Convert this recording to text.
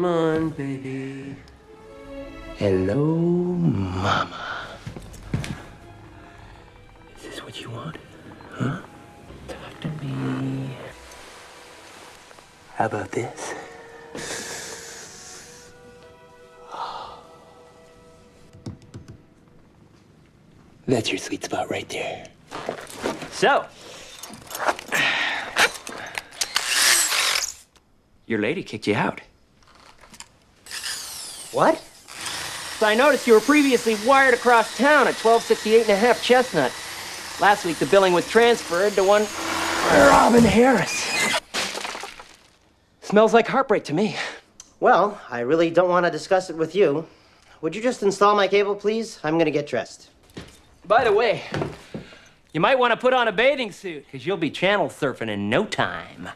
Come on, baby. Hello, Mama. Is this what you want? Huh? Talk to me. How about this? That's your sweet spot right there. So, your lady kicked you out. What? So I noticed you were previously wired across town at 1268 and a half Chestnut. Last week, the billing was transferred to one Robin Harris. Smells like heartbreak to me. Well, I really don't want to discuss it with you. Would you just install my cable, please? I'm gonna get dressed. By the way, you might want to put on a bathing suit, because you'll be channel surfing in no time.